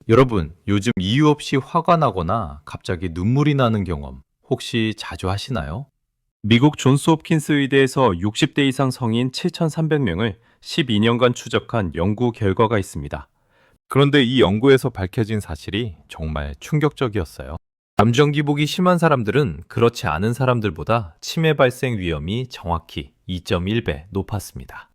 여러분, 요즘 이유 없이 화가 나거나 갑자기 눈물이 나는 경험 혹시 자주 하시나요? 미국 존스 홉킨스 의대에서 60대 이상 성인 7,300명을 12년간 추적한 연구 결과가 있습니다. 그런데 이 연구에서 밝혀진 사실이 정말 충격적이었어요. 감정 기복이 심한 사람들은 그렇지 않은 사람들보다 치매 발생 위험이 정확히 2.1배 높았습니다.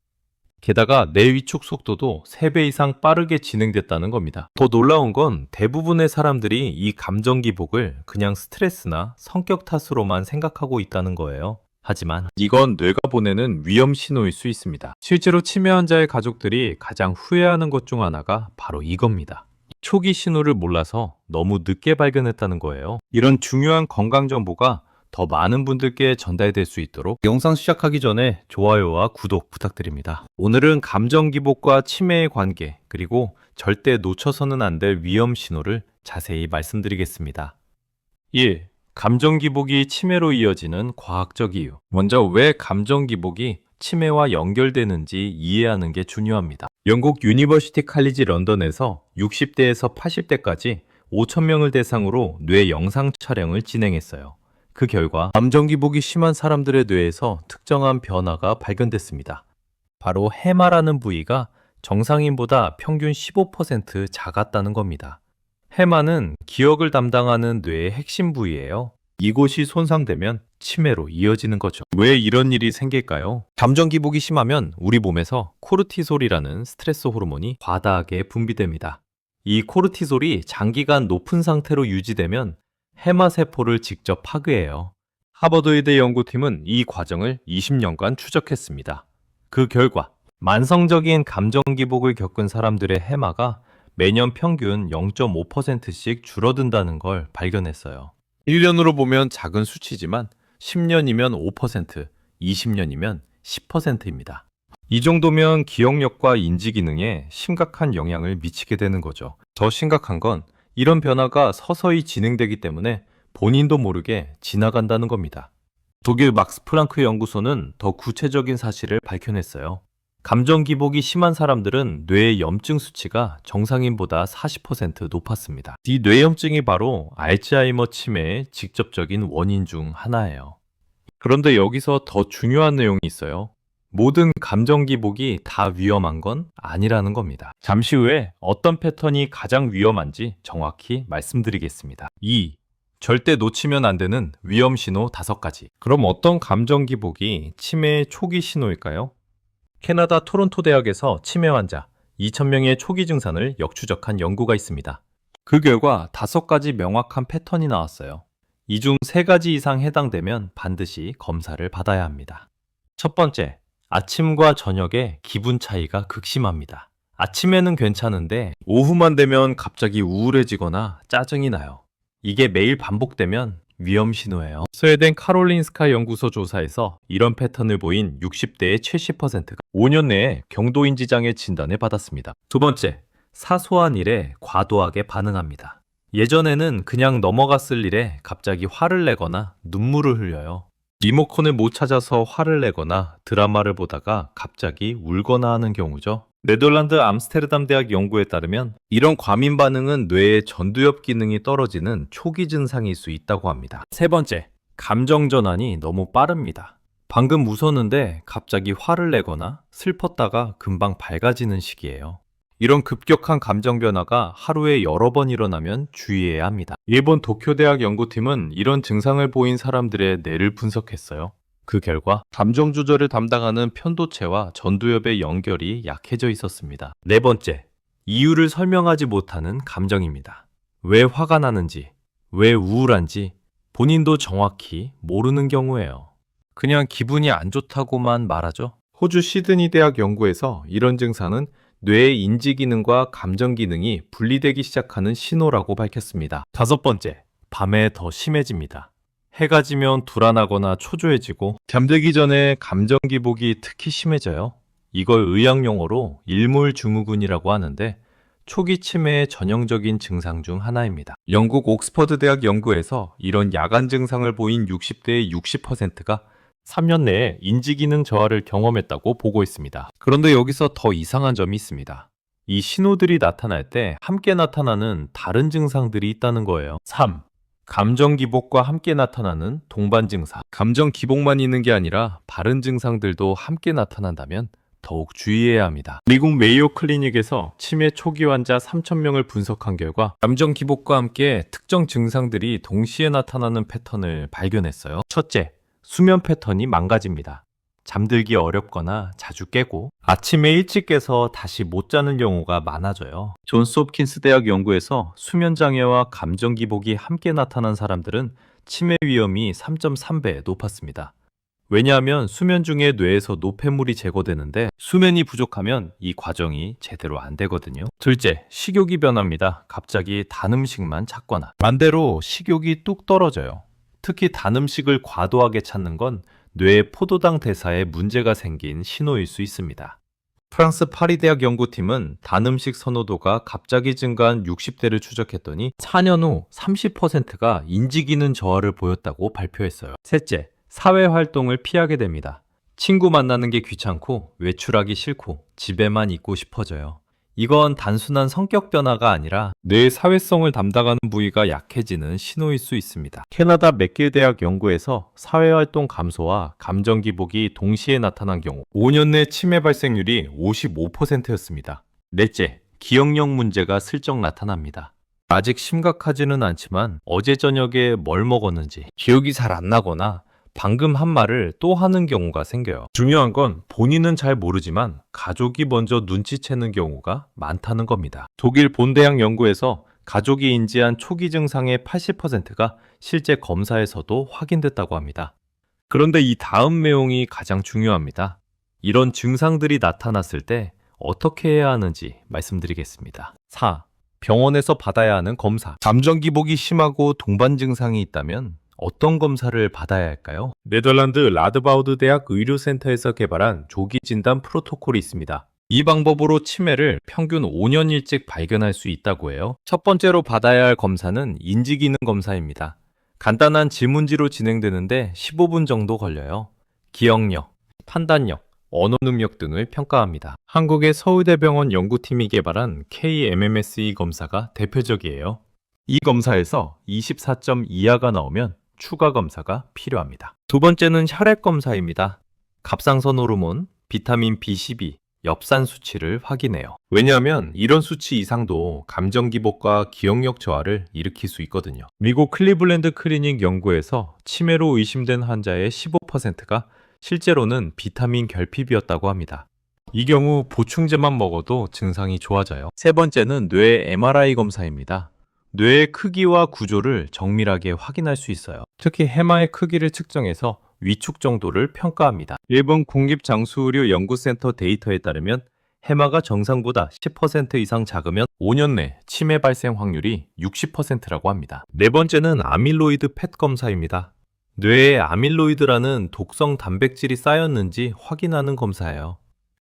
게다가 뇌 위축 속도도 3배 이상 빠르게 진행됐다는 겁니다. 더 놀라운 건 대부분의 사람들이 이 감정 기복을 그냥 스트레스나 성격 탓으로만 생각하고 있다는 거예요. 하지만 이건 뇌가 보내는 위험 신호일 수 있습니다. 실제로 치매 환자의 가족들이 가장 후회하는 것 중 하나가 바로 이겁니다. 초기 신호를 몰라서 너무 늦게 발견했다는 거예요. 이런 중요한 건강 정보가 더 많은 분들께 전달될 수 있도록 영상 시작하기 전에 좋아요와 구독 부탁드립니다. 오늘은 감정 기복과 치매의 관계, 그리고 절대 놓쳐서는 안 될 위험 신호를 자세히 말씀드리겠습니다. 1. 감정 기복이 치매로 이어지는 과학적 이유. 먼저 왜 감정 기복이 치매와 연결되는지 이해하는 게 중요합니다. 영국 유니버시티 칼리지 런던에서 60대에서 80대까지 5,000명을 대상으로 뇌 영상 촬영을 진행했어요. 그 결과 감정 기복이 심한 사람들의 뇌에서 특정한 변화가 발견됐습니다. 바로 해마라는 부위가 정상인보다 평균 15% 작았다는 겁니다. 해마는 기억을 담당하는 뇌의 핵심 부위예요. 이곳이 손상되면 치매로 이어지는 거죠. 왜 이런 일이 생길까요? 감정 기복이 심하면 우리 몸에서 코르티솔이라는 스트레스 호르몬이 과다하게 분비됩니다. 이 코르티솔이 장기간 높은 상태로 유지되면 해마 세포를 직접 파괴해요. 하버드 의대 연구팀은 이 과정을 20년간 추적했습니다. 그 결과 만성적인 감정 기복을 겪은 사람들의 해마가 매년 평균 0.5%씩 줄어든다는 걸 발견했어요. 1년으로 보면 작은 수치지만 10년이면 5%, 20년이면 10%입니다. 이 정도면 기억력과 인지 기능에 심각한 영향을 미치게 되는 거죠. 더 심각한 건 이런 변화가 서서히 진행되기 때문에 본인도 모르게 지나간다는 겁니다. 독일 막스 플랑크 연구소는 더 구체적인 사실을 밝혀냈어요. 감정 기복이 심한 사람들은 뇌의 염증 수치가 정상인보다 40% 높았습니다. 이 뇌염증이 바로 알츠하이머 치매의 직접적인 원인 중 하나예요. 그런데 여기서 더 중요한 내용이 있어요. 모든 감정 기복이 다 위험한 건 아니라는 겁니다. 잠시 후에 어떤 패턴이 가장 위험한지 정확히 말씀드리겠습니다. 2. 절대 놓치면 안 되는 위험 신호 5가지. 그럼 어떤 감정 기복이 치매의 초기 신호일까요? 캐나다 토론토 대학에서 치매 환자 2,000명의 초기 증상을 역추적한 연구가 있습니다. 그 결과 5가지 명확한 패턴이 나왔어요. 이 중 3가지 이상 해당되면 반드시 검사를 받아야 합니다. 첫 번째, 아침과 저녁에 기분 차이가 극심합니다. 아침에는 괜찮은데 오후만 되면 갑자기 우울해지거나 짜증이 나요. 이게 매일 반복되면 위험 신호예요. 스웨덴 카롤린스카 연구소 조사에서 이런 패턴을 보인 60대의 70%가 5년 내에 경도인지 장애 진단을 받았습니다. 두 번째, 사소한 일에 과도하게 반응합니다. 예전에는 그냥 넘어갔을 일에 갑자기 화를 내거나 눈물을 흘려요. 리모컨을 못 찾아서 화를 내거나 드라마를 보다가 갑자기 울거나 하는 경우죠. 네덜란드 암스테르담 대학 연구에 따르면 이런 과민 반응은 뇌의 전두엽 기능이 떨어지는 초기 증상일 수 있다고 합니다. 세 번째, 감정 전환이 너무 빠릅니다. 방금 웃었는데 갑자기 화를 내거나 슬펐다가 금방 밝아지는 시기예요. 이런 급격한 감정 변화가 하루에 여러 번 일어나면 주의해야 합니다. 일본 도쿄대학 연구팀은 이런 증상을 보인 사람들의 뇌를 분석했어요. 그 결과 감정 조절을 담당하는 편도체와 전두엽의 연결이 약해져 있었습니다. 네 번째, 이유를 설명하지 못하는 감정입니다. 왜 화가 나는지, 왜 우울한지 본인도 정확히 모르는 경우예요. 그냥 기분이 안 좋다고만 말하죠. 호주 시드니 대학 연구에서 이런 증상은 뇌의 인지 기능과 감정 기능이 분리되기 시작하는 신호라고 밝혔습니다. 5번째, 밤에 더 심해집니다. 해가 지면 불안하거나 초조해지고 잠들기 전에 감정 기복이 특히 심해져요. 이걸 의학 용어로 일몰증후군이라고 하는데 초기 치매의 전형적인 증상 중 하나입니다. 영국 옥스퍼드 대학 연구에서 이런 야간 증상을 보인 60대의 60%가 3년 내에 인지기능 저하를 경험했다고 보고 있습니다. 그런데 여기서 더 이상한 점이 있습니다. 이 신호들이 나타날 때 함께 나타나는 다른 증상들이 있다는 거예요. 3. 감정 기복과 함께 나타나는 동반 증상. 감정 기복만 있는 게 아니라 바른 증상들도 함께 나타난다면 더욱 주의해야 합니다. 미국 메이오 클리닉에서 치매 초기 환자 3,000명을 분석한 결과 감정 기복과 함께 특정 증상들이 동시에 나타나는 패턴을 발견했어요. 첫째, 수면 패턴이 망가집니다. 잠들기 어렵거나 자주 깨고 아침에 일찍 깨서 다시 못 자는 경우가 많아져요. 존스 홉킨스 대학 연구에서 수면 장애와 감정 기복이 함께 나타난 사람들은 치매 위험이 3.3배 높았습니다. 왜냐하면 수면 중에 뇌에서 노폐물이 제거되는데 수면이 부족하면 이 과정이 제대로 안 되거든요. 둘째, 식욕이 변합니다. 갑자기 단 음식만 찾거나 반대로 식욕이 뚝 떨어져요. 특히 단 음식을 과도하게 찾는 건 뇌의 포도당 대사에 문제가 생긴 신호일 수 있습니다. 프랑스 파리 대학 연구팀은 단 음식 선호도가 갑자기 증가한 60대를 추적했더니 4년 후 30%가 인지기능 저하를 보였다고 발표했어요. 셋째, 사회 활동을 피하게 됩니다. 친구 만나는 게 귀찮고 외출하기 싫고 집에만 있고 싶어져요. 이건 단순한 성격 변화가 아니라 뇌의 사회성을 담당하는 부위가 약해지는 신호일 수 있습니다. 캐나다 맥길 대학 연구에서 사회활동 감소와 감정 기복이 동시에 나타난 경우 5년 내 치매 발생률이 55%였습니다. 넷째, 기억력 문제가 슬쩍 나타납니다. 아직 심각하지는 않지만 어제 저녁에 뭘 먹었는지 기억이 잘 안 나거나 방금 한 말을 또 하는 경우가 생겨요. 중요한 건 본인은 잘 모르지만 가족이 먼저 눈치채는 경우가 많다는 겁니다. 독일 본대학 연구에서 가족이 인지한 초기 증상의 80%가 실제 검사에서도 확인됐다고 합니다. 그런데 이 다음 내용이 가장 중요합니다. 이런 증상들이 나타났을 때 어떻게 해야 하는지 말씀드리겠습니다. 4. 병원에서 받아야 하는 검사. 감정 기복이 심하고 동반 증상이 있다면 어떤 검사를 받아야 할까요? 네덜란드 라드바우드 대학 의료센터에서 개발한 조기 진단 프로토콜이 있습니다. 이 방법으로 치매를 평균 5년 일찍 발견할 수 있다고 해요. 첫 번째로 받아야 할 검사는 인지기능 검사입니다. 간단한 질문지로 진행되는데 15분 정도 걸려요. 기억력, 판단력, 언어 능력 등을 평가합니다. 한국의 서울대병원 연구팀이 개발한 KMMSE 검사가 대표적이에요. 이 검사에서 24점 이하가 나오면 추가 검사가 필요합니다. 두 번째는 혈액 검사입니다. 갑상선 호르몬, 비타민 B12, 엽산 수치를 확인해요. 왜냐하면 이런 수치 이상도 감정 기복과 기억력 저하를 일으킬 수 있거든요. 미국 클리블랜드 클리닉 연구에서 치매로 의심된 환자의 15%가 실제로는 비타민 결핍이었다고 합니다. 이 경우 보충제만 먹어도 증상이 좋아져요. 세 번째는 뇌 MRI 검사입니다. 뇌의 크기와 구조를 정밀하게 확인할 수 있어요. 특히 해마의 크기를 측정해서 위축 정도를 평가합니다. 일본 국립장수의료연구센터 데이터에 따르면 해마가 정상보다 10% 이상 작으면 5년 내 치매 발생 확률이 60%라고 합니다. 네 번째는 아밀로이드 펫 검사입니다. 뇌에 아밀로이드라는 독성 단백질이 쌓였는지 확인하는 검사예요.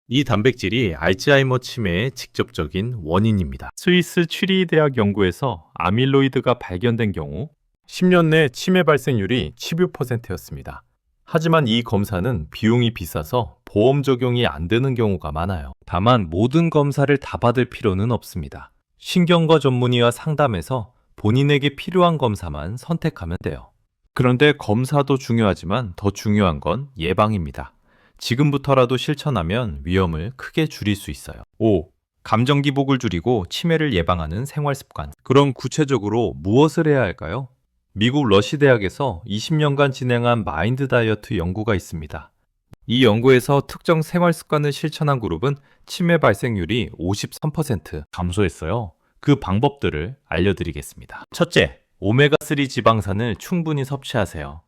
이 단백질이 알츠하이머 치매의 직접적인 원인입니다. 스위스 취리 대학 연구에서 아밀로이드가 발견된 경우 10년 내 치매 발생률이 16%였습니다. 하지만 이 검사는 비용이 비싸서 보험 적용이 안 되는 경우가 많아요. 다만 모든 검사를 다 받을 필요는 없습니다. 신경과 전문의와 상담해서 본인에게 필요한 검사만 선택하면 돼요. 그런데 검사도 중요하지만 더 중요한 건 예방입니다. 지금부터라도 실천하면 위험을 크게 줄일 수 있어요. 5. 감정 기복을 줄이고 치매를 예방하는 생활 습관. 그럼 구체적으로 무엇을 해야 할까요? 미국 러시 대학에서 20년간 진행한 마인드 다이어트 연구가 있습니다. 이 연구에서 특정 생활 습관을 실천한 그룹은 치매 발생률이 53% 감소했어요. 그 방법들을 알려드리겠습니다. 첫째, 오메가3 지방산을 충분히 섭취하세요.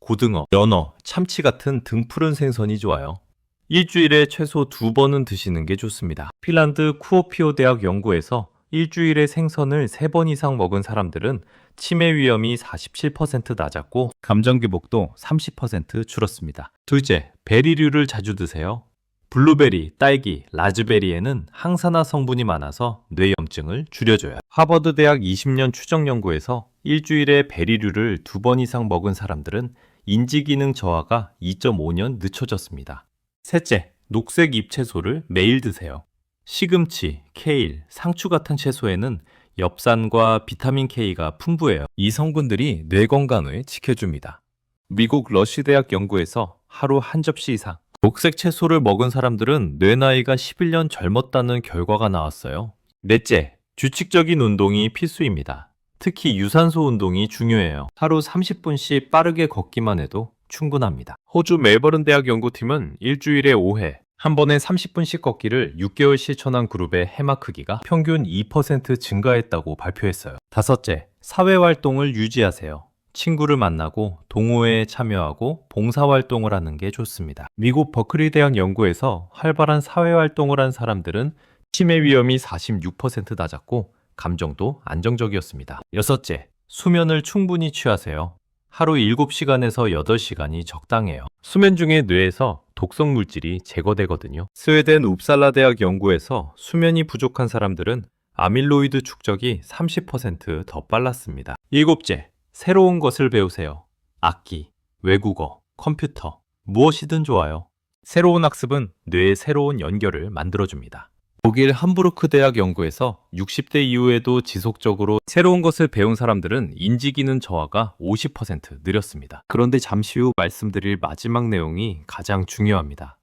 고등어, 연어, 참치 같은 등푸른 생선이 좋아요. 일주일에 최소 2번은 드시는 게 좋습니다. 핀란드 쿠오피오 대학 연구에서 일주일에 생선을 3번 이상 먹은 사람들은 치매 위험이 47% 낮았고 감정 기복도 30% 줄었습니다. 둘째, 베리류를 자주 드세요. 블루베리, 딸기, 라즈베리에는 항산화 성분이 많아서 뇌염증을 줄여줘요. 하버드 대학 20년 추적 연구에서 일주일에 베리류를 2번 이상 먹은 사람들은 인지기능 저하가 2.5년 늦춰졌습니다. 셋째, 녹색 잎채소를 매일 드세요. 시금치, 케일, 상추 같은 채소에는 엽산과 비타민 K가 풍부해요. 이 성분들이 뇌 건강을 지켜줍니다. 미국 러쉬 대학 연구에서 하루 한 접시 이상 녹색 채소를 먹은 사람들은 뇌 나이가 11년 젊었다는 결과가 나왔어요. 넷째, 규칙적인 운동이 필수입니다. 특히 유산소 운동이 중요해요. 하루 30분씩 빠르게 걷기만 해도 충분합니다. 호주 멜버른 대학 연구팀은 일주일에 5회, 한 번에 30분씩 걷기를 6개월 실천한 그룹의 해마 크기가 평균 2% 증가했다고 발표했어요. 다섯째, 사회활동을 유지하세요. 친구를 만나고 동호회에 참여하고 봉사활동을 하는 게 좋습니다. 미국 버클리 대학 연구에서 활발한 사회활동을 한 사람들은 치매 위험이 46% 낮았고 감정도 안정적이었습니다. 여섯째, 수면을 충분히 취하세요. 하루 7시간에서 8시간이 적당해요. 수면 중에 뇌에서 독성 물질이 제거되거든요. 스웨덴 웁살라 대학 연구에서 수면이 부족한 사람들은 아밀로이드 축적이 30% 더 빨랐습니다. 일곱째, 새로운 것을 배우세요. 악기, 외국어, 컴퓨터, 무엇이든 좋아요. 새로운 학습은 뇌의 새로운 연결을 만들어줍니다. 독일 함부르크 대학 연구에서 60대 이후에도 지속적으로 새로운 것을 배운 사람들은 인지기능 저하가 50% 느렸습니다. 그런데 잠시 후 말씀드릴 마지막 내용이 가장 중요합니다.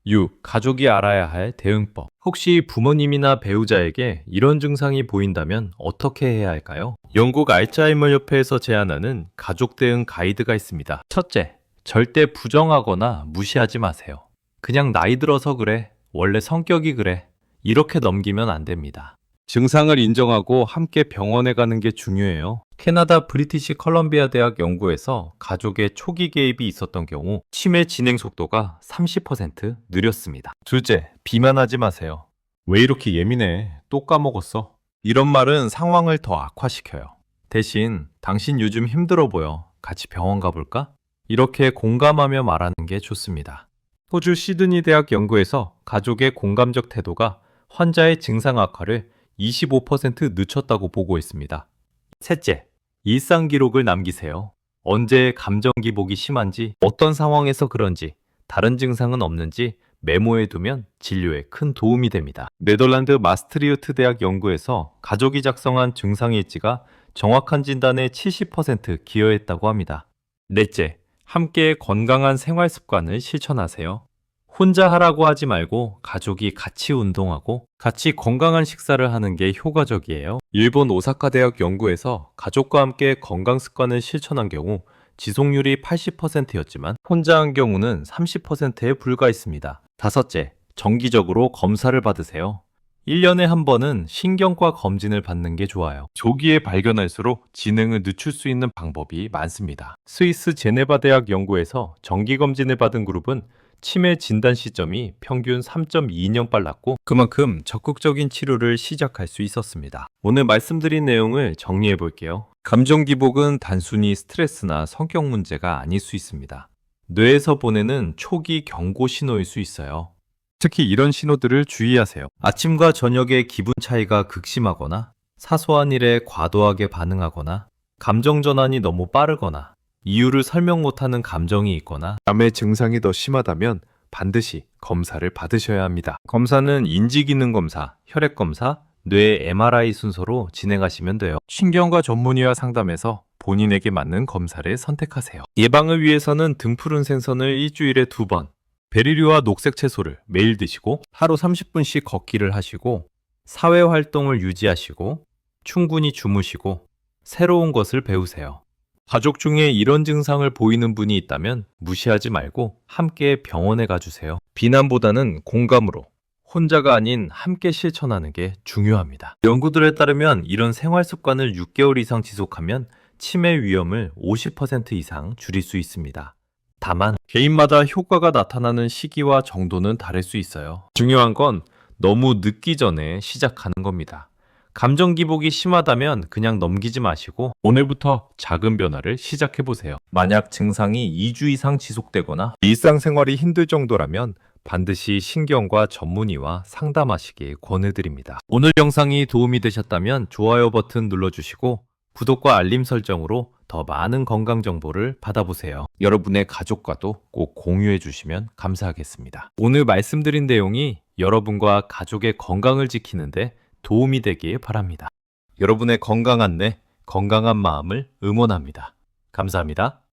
6. 가족이 알아야 할 대응법. 혹시 부모님이나 배우자에게 이런 증상이 보인다면 어떻게 해야 할까요? 영국 알츠하이머 협회에서 제안하는 가족 대응 가이드가 있습니다. 첫째, 절대 부정하거나 무시하지 마세요. 그냥 나이 들어서 그래. 원래 성격이 그래. 이렇게 넘기면 안 됩니다. 증상을 인정하고 함께 병원에 가는 게 중요해요. 캐나다 브리티시 컬럼비아 대학 연구에서 가족의 초기 개입이 있었던 경우 치매 진행 속도가 30% 느렸습니다. 둘째, 비만하지 마세요. 왜 이렇게 예민해? 또 까먹었어. 이런 말은 상황을 더 악화시켜요. 대신 당신 요즘 힘들어 보여. 같이 병원 가볼까? 이렇게 공감하며 말하는 게 좋습니다. 호주 시드니 대학 연구에서 가족의 공감적 태도가 환자의 증상 악화를 25% 늦췄다고 보고했습니다. 셋째, 일상 기록을 남기세요. 언제 감정 기복이 심한지, 어떤 상황에서 그런지, 다른 증상은 없는지 메모해 두면 진료에 큰 도움이 됩니다. 네덜란드 마스트리우트 대학 연구에서 가족이 작성한 증상 일지가 정확한 진단에 70% 기여했다고 합니다. 넷째, 함께 건강한 생활 습관을 실천하세요. 혼자 하라고 하지 말고 가족이 같이 운동하고 같이 건강한 식사를 하는 게 효과적이에요. 일본 오사카 대학 연구에서 가족과 함께 건강 습관을 실천한 경우 지속률이 80%였지만 혼자 한 경우는 30%에 불과했습니다. 다섯째, 정기적으로 검사를 받으세요. 1년에 한 번은 신경과 검진을 받는 게 좋아요. 조기에 발견할수록 진행을 늦출 수 있는 방법이 많습니다. 스위스 제네바 대학 연구에서 정기검진을 받은 그룹은 치매 진단 시점이 평균 3.2년 빨랐고 그만큼 적극적인 치료를 시작할 수 있었습니다. 오늘 말씀드린 내용을 정리해 볼게요. 감정 기복은 단순히 스트레스나 성격 문제가 아닐 수 있습니다. 뇌에서 보내는 초기 경고 신호일 수 있어요. 특히 이런 신호들을 주의하세요. 아침과 저녁의 기분 차이가 극심하거나 사소한 일에 과도하게 반응하거나 감정 전환이 너무 빠르거나 이유를 설명 못하는 감정이 있거나 암의 증상이 더 심하다면 반드시 검사를 받으셔야 합니다. 검사는 인지기능 검사, 혈액 검사, 뇌 MRI 순서로 진행하시면 돼요. 신경과 전문의와 상담해서 본인에게 맞는 검사를 선택하세요. 예방을 위해서는 등푸른 생선을 일주일에 2번, 베리류와 녹색 채소를 매일 드시고 하루 30분씩 걷기를 하시고 사회활동을 유지하시고 충분히 주무시고 새로운 것을 배우세요. 가족 중에 이런 증상을 보이는 분이 있다면 무시하지 말고 함께 병원에 가주세요. 비난보다는 공감으로 혼자가 아닌 함께 실천하는 게 중요합니다. 연구들에 따르면 이런 생활 습관을 6개월 이상 지속하면 치매 위험을 50% 이상 줄일 수 있습니다. 다만 개인마다 효과가 나타나는 시기와 정도는 다를 수 있어요. 중요한 건 너무 늦기 전에 시작하는 겁니다. 감정 기복이 심하다면 그냥 넘기지 마시고 오늘부터 작은 변화를 시작해보세요. 만약 증상이 2주 이상 지속되거나 일상생활이 힘들 정도라면 반드시 신경과 전문의와 상담하시길 권해드립니다. 오늘 영상이 도움이 되셨다면 좋아요 버튼 눌러주시고 구독과 알림 설정으로 더 많은 건강 정보를 받아보세요. 여러분의 가족과도 꼭 공유해 주시면 감사하겠습니다. 오늘 말씀드린 내용이 여러분과 가족의 건강을 지키는데 도움이 되길 바랍니다. 여러분의 건강 안내, 건강한 마음을 응원합니다. 감사합니다.